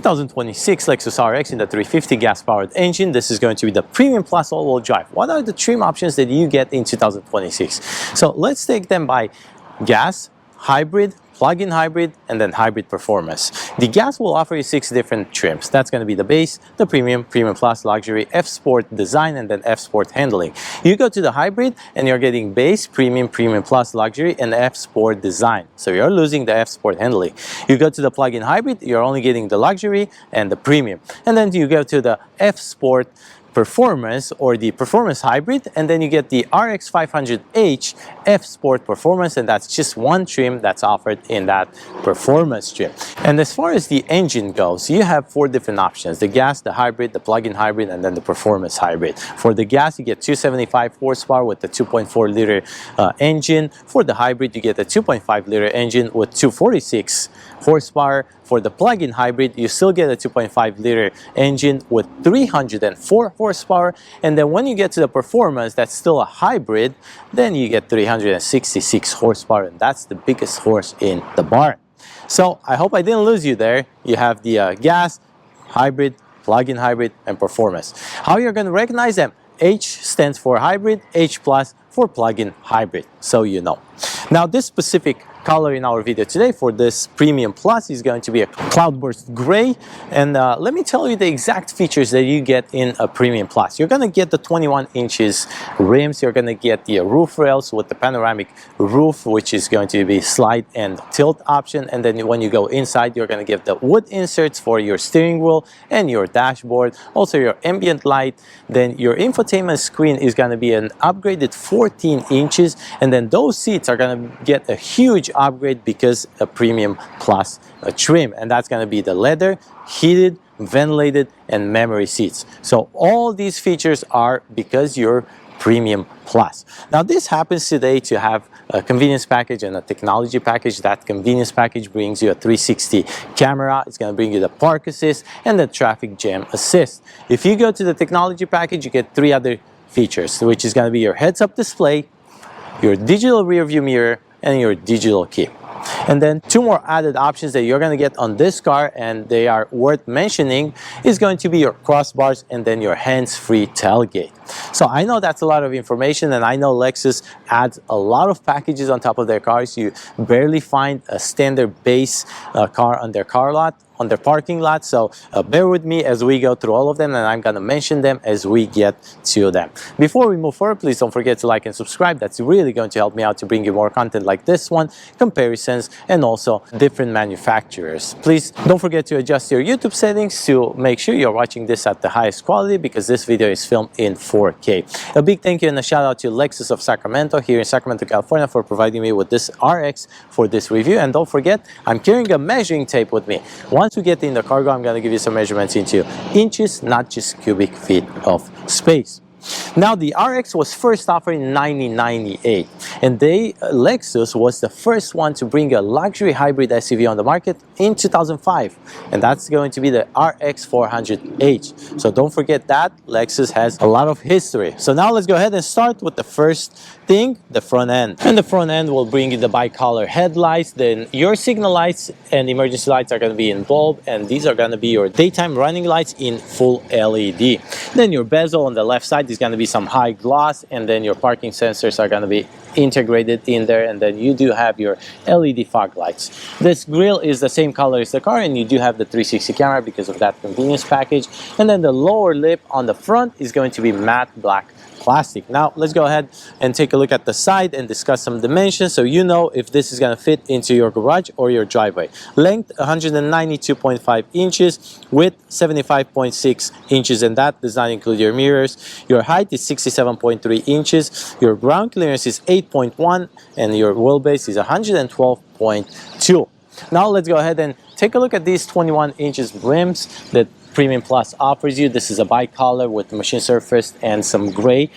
2026 Lexus RX in the 350 gas-powered engine. This is going to be the Premium Plus all-wheel drive. What are the trim options that you get in 2026? So let's take them by gas, hybrid, plug-in hybrid, and then hybrid performance. The gas will offer you 6 different trims. That's going to be the base, the premium, premium plus, luxury, F-Sport design, and then F-Sport handling. You go to the hybrid and you're getting base, premium, premium plus, luxury, and F-Sport design. So you're losing the F-Sport handling. You go to the plug-in hybrid, you're only getting the luxury and the premium. And then you go to the F-Sport performance or the performance hybrid, and then you get the RX 500h F Sport performance, and that's just one trim that's offered in that performance trim. And as far as the engine goes, you have 4 different options: the gas, the hybrid, the plug-in hybrid, and then the performance hybrid. For the gas, you get 275 horsepower with the 2.4 liter engine. For the hybrid, you get a 2.5 liter engine with 246 horsepower. For the plug-in hybrid, you still get a 2.5 liter engine with 304 horsepower. And then when you get to the performance, that's still a hybrid, then you get 366 horsepower, and that's the biggest horse in the barn. So I hope I didn't lose you there. You have the gas, hybrid, plug-in hybrid, and performance. How you're going to recognize them? H stands for hybrid, H plus for plug-in hybrid, so you know. Now this specific color in our video today for this Premium Plus is going to be a cloudburst gray, and let me tell you the exact features that you get in a Premium Plus. You're going to get the 21 inches rims, you're going to get the roof rails with the panoramic roof, which is going to be slide and tilt option, and then when you go inside, you're going to get the wood inserts for your steering wheel and your dashboard, also your ambient light. Then your infotainment screen is going to be an upgraded 14 inches, and then those seats are going to get a huge upgrade because a Premium Plus trim, and that's going to be the leather, heated, ventilated, and memory seats. So all these features are because you're Premium Plus. Now this happens today to have a convenience package and a technology package. That convenience package brings you a 360 camera, it's going to bring you the park assist and the traffic jam assist. If you go to the technology package, you get 3 other features, which is going to be your heads-up display, your digital rear view mirror, and your digital key. And then 2 more added options that you're going to get on this car, and they are worth mentioning, is going to be your crossbars and then your hands-free tailgate. So I know that's a lot of information, and I know Lexus adds a lot of packages on top of their cars. You barely find a standard base car on their car lot, on their parking lot. So bear with me as we go through all of them, and I'm going to mention them as we get to them. Before we move forward, please don't forget to like and subscribe. That's really going to help me out to bring you more content like this one, comparisons, and also different manufacturers. Please don't forget to adjust your YouTube settings to make sure you're watching this at the highest quality, because this video is filmed in 4K. A big thank you and a shout out to Lexus of Sacramento here in Sacramento, California, for providing me with this RX for this review. And don't forget, I'm carrying a measuring tape with me. Once we get in the cargo, I'm going to give you some measurements into inches, not just cubic feet of space. Now the RX was first offered in 1998, and Lexus was the first one to bring a luxury hybrid SUV on the market in 2005, and that's going to be the RX 400h. So don't forget that Lexus has a lot of history. So now let's go ahead and start with the first thing, the front end. And the front end will bring you the bicolor headlights. Then your signal lights and emergency lights are going to be in bulb, and these are going to be your daytime running lights in full LED. Then your bezel on the left side is going to be some high gloss, and then your parking sensors are going to be integrated in there, and then you do have your LED fog lights. This grille is the same color as the car, and you do have the 360 camera because of that convenience package. And then the lower lip on the front is going to be matte black plastic. Now let's go ahead and take a look at the side and discuss some dimensions so you know if this is going to fit into your garage or your driveway. Length 192.5 inches, width 75.6 inches, and that does not include your mirrors. Your height is 67.3 inches, your ground clearance is 8.1, and your wheelbase is 112.2. Now let's go ahead and take a look at these 21 inches rims that Premium Plus offers you. This is a bicolor with machine surface and some gray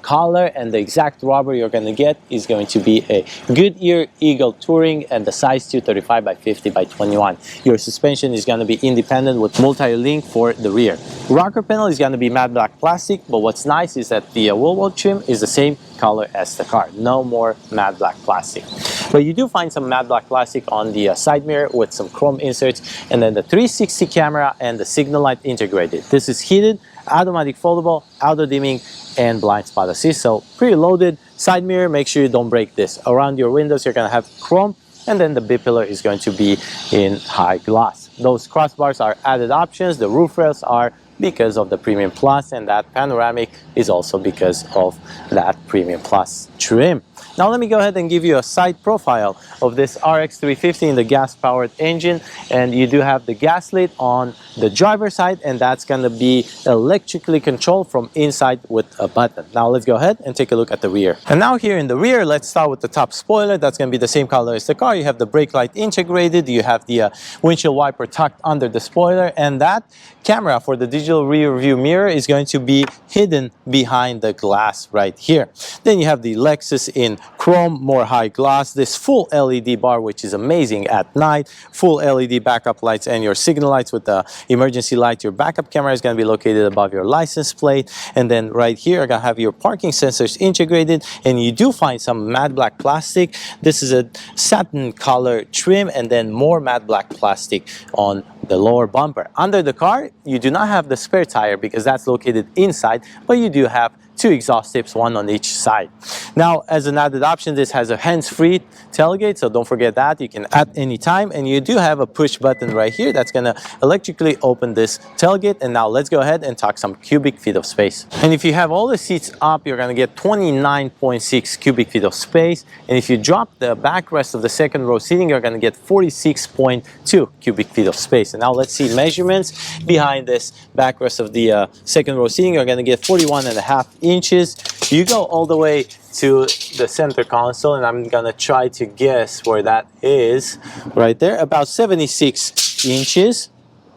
color, and the exact rubber you're going to get is going to be a Goodyear Eagle Touring and the size 235 by 50 by 21. Your suspension is going to be independent with multi-link for the rear. Rocker panel is going to be matte black plastic, but what's nice is that the wheel well trim is the same color as the car. No more matte black plastic. But you do find some matte black plastic on the side mirror with some chrome chrome inserts, and then the 360 camera and the signal light integrated. This is heated, automatic foldable, auto dimming, and blind spot assist. So pretty loaded. Side mirror, make sure you don't break this. Around your windows, you're gonna have chrome, and then the B-pillar is going to be in high gloss. Those crossbars are added options. The roof rails are because of the Premium Plus, and that panoramic is also because of that Premium Plus trim. Now let me go ahead and give you a side profile of this RX 350 in the gas-powered engine, and you do have the gas lid on the driver's side, and that's going to be electrically controlled from inside with a button. Now let's go ahead and take a look at the rear. And now here in the rear, let's start with the top spoiler. That's going to be the same color as the car. You have the brake light integrated, you have the windshield wiper tucked under the spoiler, and that camera for the digital rear view mirror is going to be hidden behind the glass right here. Then you have the Lexus in chrome, more high gloss, this full LED bar, which is amazing at night, full LED backup lights and your signal lights with the emergency light. Your backup camera is going to be located above your license plate, and then right here you're going to have your parking sensors integrated, and you do find some matte black plastic. This is a satin color trim, and then more matte black plastic on the lower bumper. Under the car, you do not have the spare tire because that's located inside, but you do have two exhaust tips, one on each side. Now, as an added option, this has a hands-free tailgate, so don't forget that. You can at any time, and you do have a push button right here that's gonna electrically open this tailgate. And now let's go ahead and talk some cubic feet of space. And if you have all the seats up, you're gonna get 29.6 cubic feet of space. And if you drop the backrest of the second row seating, you're gonna get 46.2 cubic feet of space. And now let's see measurements behind this backrest of the second row seating. You're gonna get 41.5 inches. You go all the way to the center console, and I'm gonna try to guess where that is. Right there, about 76 inches.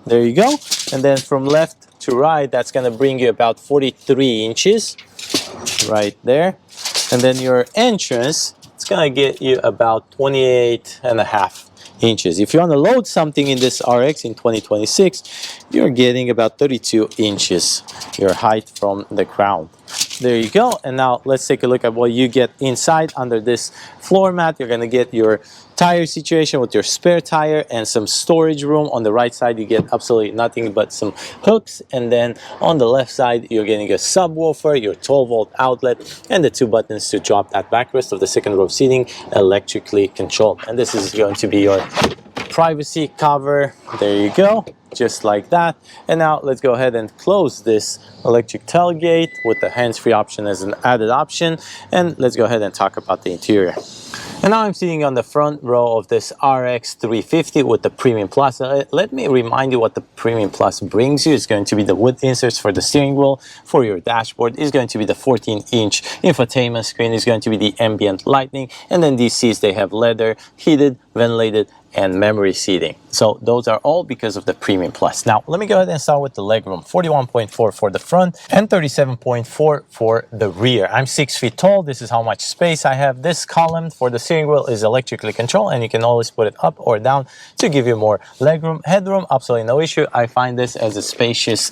There you go. And then from left to right, that's gonna bring you about 43 inches right there. And then your entrance, it's gonna get you about 28.5 inches. If you want to load something in this RX in 2026, you're getting about 32 inches, your height from the ground. There you go. And now let's take a look at what you get inside under this floor mat. You're going to get your tire situation with your spare tire and some storage room. On the right side, you get absolutely nothing but some hooks. And then on the left side, you're getting a subwoofer, your 12-volt outlet, and the two buttons to drop that backrest of the second row seating electrically controlled. And this is going to be your privacy cover. There you go, just like that. And now let's go ahead and close this electric tailgate with the hands-free option as an added option. And let's go ahead and talk about the interior. And now I'm sitting on the front row of this RX 350 with the Premium Plus. Let me remind you what the Premium Plus brings you. It's going to be the wood inserts for the steering wheel, for your dashboard. It's going to be the 14-inch infotainment screen. It's going to be the ambient lighting. And then these seats, they have leather, heated, ventilated, and memory seating. So those are all because of the Premium Plus. Now, let me go ahead and start with the legroom. 41.4 for the front and 37.4 for the rear. I'm 6 feet tall. This is how much space I have. This column for the steering wheel is electrically controlled, and you can always put it up or down to give you more legroom. Headroom, absolutely no issue. I find this as a spacious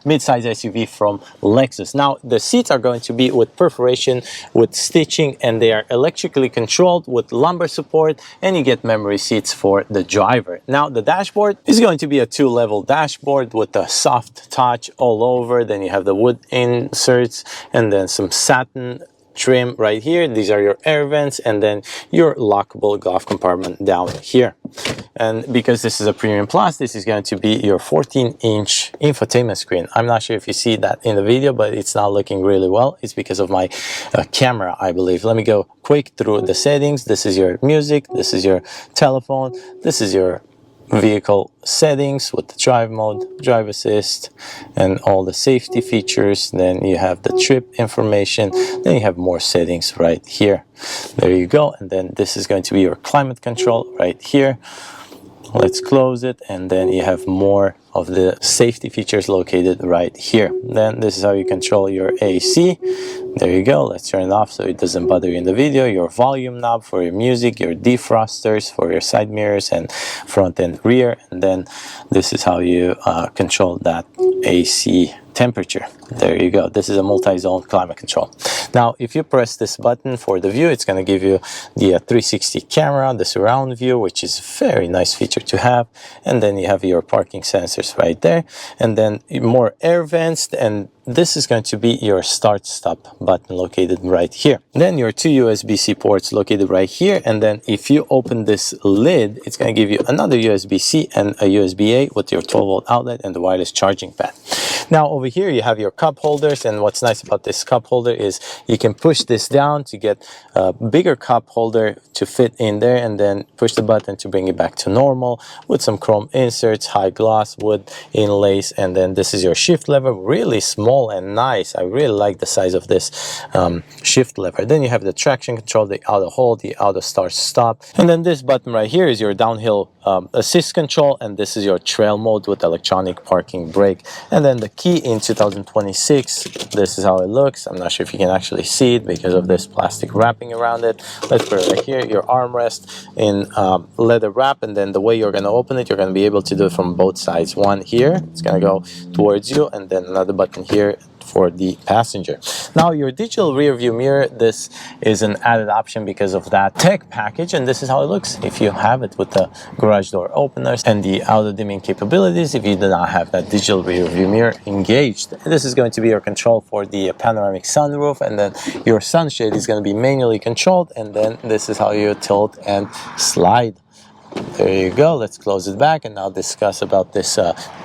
mid-size SUV from Lexus. Now, the seats are going to be with perforation, with stitching, and they are electrically controlled with lumbar support, and you get memory seats for the driver. Now, the dashboard is going to be a 2-level dashboard with a soft touch all over. Then you have the wood inserts and then some satin trim right here. These are your air vents, and then your lockable glove compartment down here. And because this is a Premium Plus, this is going to be your 14-inch infotainment screen. I'm not sure if you see that in the video, but it's not looking really well. It's because of my camera, I believe. Let me go quick through the settings. This is your music, this is your telephone, this is your vehicle settings with the drive mode, drive assist, and all the safety features. Then you have the trip information. Then you have more settings right here. There you go. And then this is going to be your climate control right here. Let's close it, and then you have more of the safety features located right here. Then this is how you control your AC. There you go. Let's turn it off so it doesn't bother you in the video. Your volume knob for your music, your defrosters for your side mirrors and front and rear. And then this is how you control that AC temperature. There you go. This is a multi-zone climate control. Now, if you press this button for the view, it's going to give you the 360 camera, the surround view, which is a very nice feature to have. And then you have your parking sensors right there. And then more air vents, and this is going to be your start-stop button located right here. Then your two USB-C ports located right here. And then if you open this lid, it's going to give you another USB-C and a USB-A with your 12-volt outlet and the wireless charging pad. Now over here you have your cup holders, and what's nice about this cup holder is you can push this down to get a bigger cup holder to fit in there, and then push the button to bring it back to normal with some chrome inserts, high gloss wood inlays. And then this is your shift lever, really small and nice. I really like the size of this shift lever. Then you have the traction control, the auto hold, the auto start stop, and then this button right here is your downhill assist control, and this is your trail mode with electronic parking brake. And then the key in 2026, this is how it looks. I'm not sure if you can actually see it because of this plastic wrapping around it. Let's put it right here, your armrest in leather wrap, and then the way you're going to open it, you're going to be able to do it from both sides. One here, it's going to go towards you, and then another button here for the passenger. Now your digital rear view mirror, this is an added option because of that tech package, and this is how it looks if you have it with the garage door openers and the auto dimming capabilities. If you do not have that digital rear view mirror engaged, this is going to be your control for the panoramic sunroof, and then your sunshade is going to be manually controlled, and then this is how you tilt and slide. There you go. Let's close it back and now discuss about this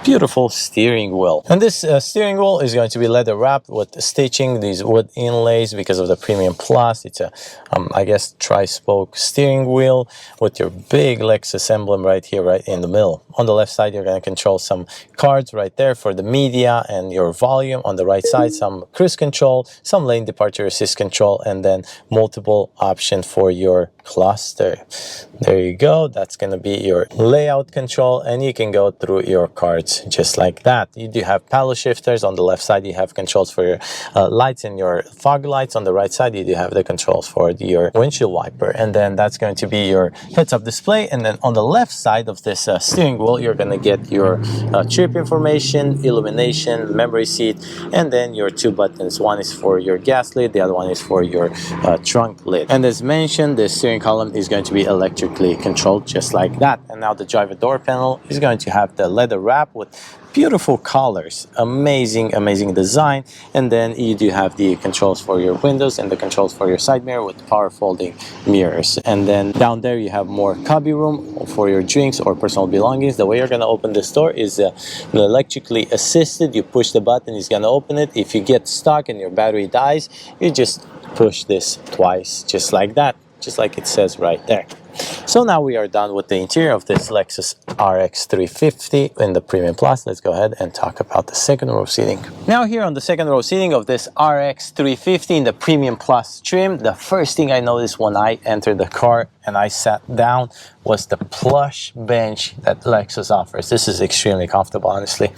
beautiful steering wheel. And this steering wheel is going to be leather wrapped with stitching, these wood inlays because of the Premium Plus. It's a, I guess, tri-spoke steering wheel with your big Lexus emblem right here, right in the middle. On the left side, you're going to control some cards right there for the media and your volume. On the right side, some cruise control, some lane departure assist control, and then multiple options for your cluster. There you go. That's going to be your layout control, and you can go through your cards just like that. You do have paddle shifters. On the left side you have controls for your lights and your fog lights. On the right side you do have the controls for your windshield wiper, and then that's going to be your heads-up display. And then on the left side of this steering wheel, you're going to get your trip information, illumination, memory seat, and then your two buttons. One is for your gas lid, the other one is for your trunk lid. And as mentioned, the steering column is going to be electrically controlled just like that. And now the driver door panel is going to have the leather wrap with beautiful colors, amazing design. And then you do have the controls for your windows and the controls for your side mirror with power folding mirrors. And then down there you have more cubby room for your drinks or personal belongings. The way you're going to open this door is electrically assisted. You push the button, it's going to open it. If you get stuck and your battery dies, you just push this twice, just like that, just like it says right there. So now we are done with the interior of this Lexus RX 350 in the Premium Plus. Let's go ahead and talk about the second row seating. Now here on the second row seating of this RX 350 in the Premium Plus trim, the first thing I noticed when I entered the car and I sat down was the plush bench that Lexus offers. This is extremely comfortable, honestly.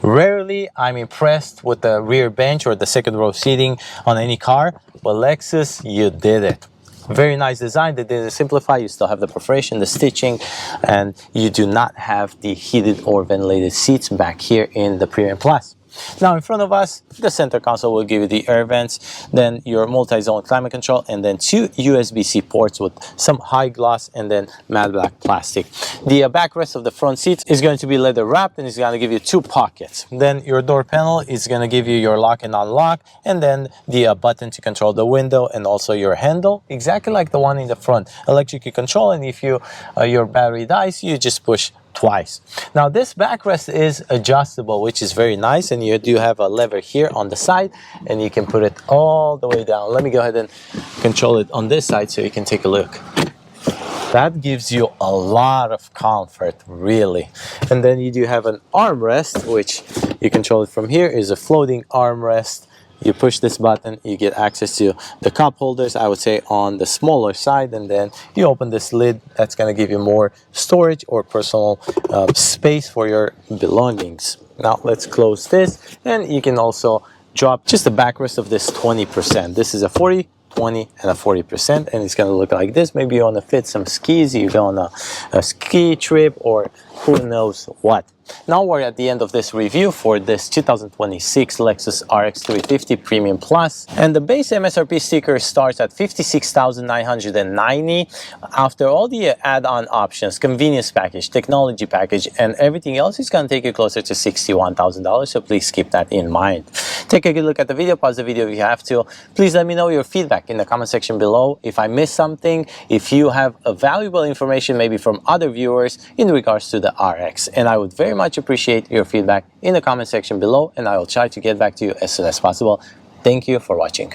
Rarely I'm impressed with the rear bench or the second row seating on any car, but Lexus, you did it. Very nice design. They didn't simplify. You still have the perforation, the stitching, and you do not have the heated or ventilated seats back here in the Premium Plus. Now in front of us, the center console will give you the air vents, then your multi-zone climate control, and then two USB-C ports with some high gloss and then matte black plastic. The backrest of the front seats is going to be leather wrapped, and it's going to give you two pockets. Then your door panel is going to give you your lock and unlock, and then the button to control the window, and also your handle, exactly like the one in the front, electrically control. And if you your battery dies, you just push twice. Now this backrest is adjustable, which is very nice, and you do have a lever here on the side and you can put it all the way down. Let me go ahead and control it on this side so you can take a look. That gives you a lot of comfort, really. And then you do have an armrest, which you control it from here. Is a floating armrest. You push this button, you get access to the cup holders, I would say on the smaller side, and then you open this lid. That's going to give you more storage or personal space for your belongings. Now let's close this, and you can also drop just the backrest of this 20%. This is a 40, 20, and a 40%, and it's going to look like this. Maybe you want to fit some skis, you go on a ski trip, or who knows what. now we're at the end of this review for this 2026 Lexus RX 350 Premium Plus, and the base MSRP sticker starts at $56,990. After all the add-on options, convenience package, technology package, and everything else, is going to take you closer to $61,000, so please keep that in mind. Take a good look at the video, pause the video if you have to. Please let me know your feedback in the comment section below. If I missed something, if you have a valuable information maybe from other viewers in regards to the RX, and I would very much appreciate your feedback in the comment section below, and I will try to get back to you as soon as possible. Thank you for watching.